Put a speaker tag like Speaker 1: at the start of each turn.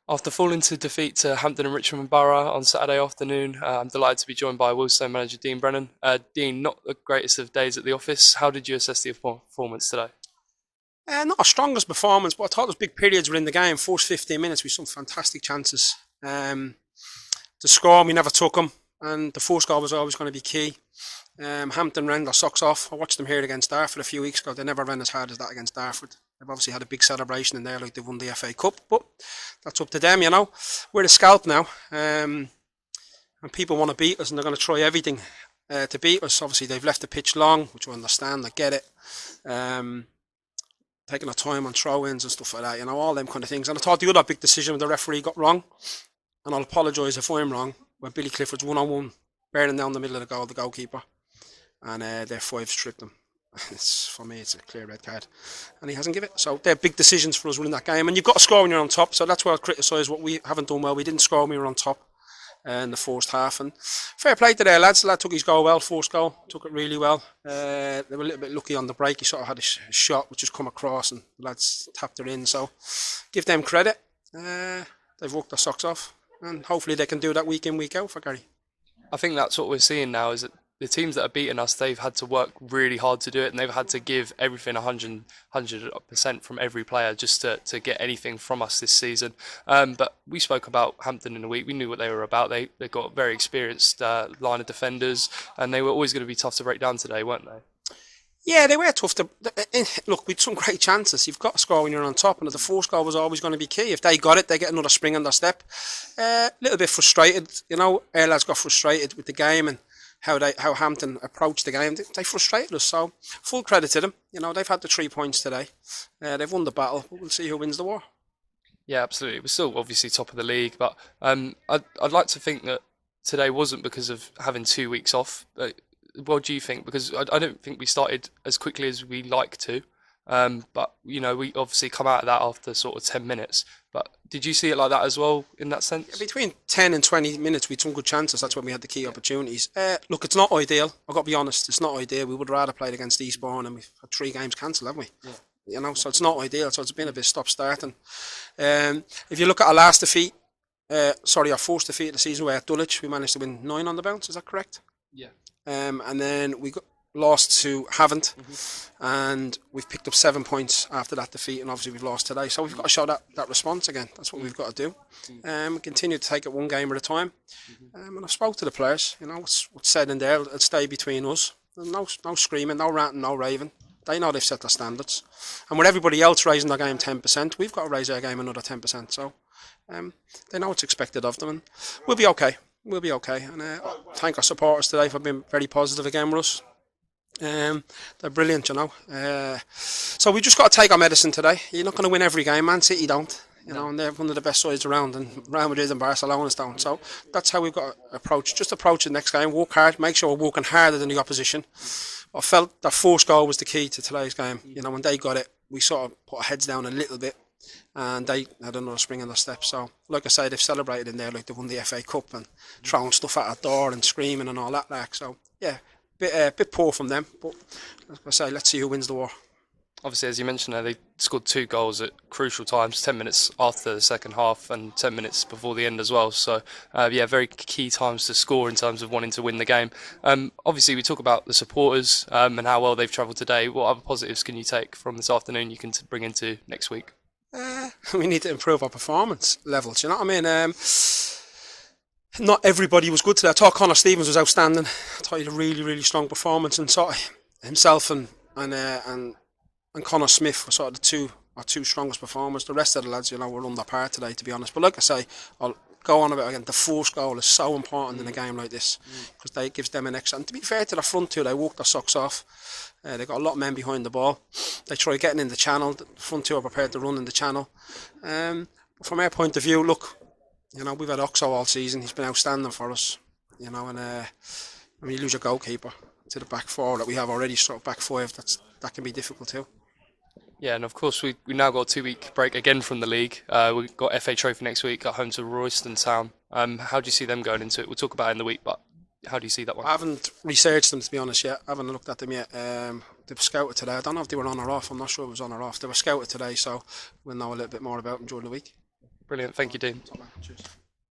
Speaker 1: After falling to defeat to Hampton and Richmond Borough on Saturday afternoon, I'm delighted to be joined by Wealdstone manager Dean Brennan. Dean, not the greatest of days at the office. How did you assess the performance today?
Speaker 2: Not our strongest performance, but I thought those big periods were in the game. First 15 minutes, we some fantastic chances. The score, we never took them, and the first goal was always going to be key. Hampton ran their socks off. I watched them here against Dartford a few weeks ago. They never ran as hard as that against Dartford. They've obviously had a big celebration in there, like they've won the FA Cup, but that's up to them. We're the scalp now, and people want to beat us, and they're going to try everything to beat us. Obviously, they've left the pitch long, which I understand. I get it. Taking their time on throw-ins and stuff like that, all them kind of things. And I thought the other big decision the referee got wrong, and I'll apologise if I'm wrong, where Billy Clifford's one-on-one, bearing down the middle of the goal, the goalkeeper, and their five stripped him. For me, it's a clear red card, and he hasn't given it. So they're big decisions for us winning that game, and you've got to score when you're on top. So that's where I'll criticise what we haven't done well. We didn't score when we were on top in the first half, and fair play to their lads. The lad took his goal well, first goal, took it really well. They were a little bit lucky on the break. He sort of had a shot which just come across, and the lads tapped it in. So give them credit. They've worked their socks off, and hopefully they can do that week in, week out for Gary.
Speaker 1: I think that's what we're seeing now is that the teams that have beaten us, they've had to work really hard to do it, and they've had to give everything 100% from every player just to get anything from us this season. But we spoke about Hampton in the week. We knew what they were about. They got a very experienced line of defenders, and they were always going to be tough to break down today, weren't they?
Speaker 2: Yeah, they were tough to look. With some great chances, you've got to score when you're on top, and the first goal was always going to be key. If they got it, they get another spring on their step. A little bit frustrated, Our lads got frustrated with the game and how Hampton approached the game. They frustrated us. So full credit to them. They've had the 3 points today. They've won the battle. But we'll see who wins the war.
Speaker 1: Yeah, absolutely. We're still obviously top of the league, but I'd like to think that today wasn't because of having 2 weeks off. What do you think? Because I don't think we started as quickly as we like to. But we obviously come out of that after sort of 10 minutes. But did you see it like that as well in that sense?
Speaker 2: Between 10 and 20 minutes, we had some good chances. That's when we had the key opportunities. Look, it's not ideal. I've got to be honest. It's not ideal. We would rather played against Eastbourne, and we've had 3 games cancelled, haven't we? Yeah. So it's not ideal. So it's been a bit stop-starting. If you look at our last defeat, our first defeat of the season, we're at Dulwich. We managed to win 9 on the bounce. Is that correct?
Speaker 1: Yeah.
Speaker 2: And then we got lost to Hampton, and we've picked up 7 points after that defeat, and obviously we've lost today. So we've got to show that response again. That's what we've got to do. We continue to take it one game at a time. And I've spoke to the players. What's said in there, it'll stay between us. No screaming, no ranting, no raving. They know they've set their standards, and with everybody else raising their game 10%, we've got to raise our game another 10%. So they know what's expected of them, and we'll be okay. We'll be okay, and thank our supporters today for being very positive again with us. They're brilliant, so we just got to take our medicine today. You're not going to win every game. Man City don't, and they're one of the best sides around, and Real Madrid and Barcelona don't. So that's how we've got to approach. Just approach the next game, work hard, make sure we're working harder than the opposition. I felt that first goal was the key to today's game. When they got it, we sort of put our heads down a little bit, and they had another spring in their step. So, like I say, they've celebrated in there like they won the FA Cup and throwing stuff at our door and screaming and all that. So, yeah, bit poor from them. But like I say, let's see who wins the war.
Speaker 1: Obviously, as you mentioned, they scored 2 goals at crucial times, 10 minutes after the second half and 10 minutes before the end as well. So, very key times to score in terms of wanting to win the game. Obviously, we talk about the supporters and how well they've travelled today. What other positives can you take from this afternoon you can bring into next week?
Speaker 2: We need to improve our performance levels. You know what I mean? Not everybody was good today. I thought Connor Stevens was outstanding. I thought he had a really, really strong performance, and sort of himself and Connor Smith were sort of our two strongest performers. The rest of the lads, were under par today, to be honest. But like I say, I'll go on about it again. The first goal is so important in a game like this because they gives them an extra. And to be fair to the front two, they walked their socks off. They got a lot of men behind the ball. They try getting in the channel. The front two are prepared to run in the channel. But from our point of view, look, we've had Oxo all season. He's been outstanding for us. And when you lose your goalkeeper to the back four that we have already, sort of back five, that can be difficult too.
Speaker 1: Yeah, and of course we now got a 2 week break again from the league. We've got FA Trophy next week at home to Royston Town. How do you see them going into it? We'll talk about it in the week, but how do you see that one?
Speaker 2: I haven't researched them, to be honest, yet. I haven't looked at them yet. They were scouted today. I don't know if they were on or off. I'm not sure if it was on or off. They were scouted today, so we'll know a little bit more about them during the week.
Speaker 1: Brilliant. Thank you, Dean.
Speaker 2: Top man. Cheers.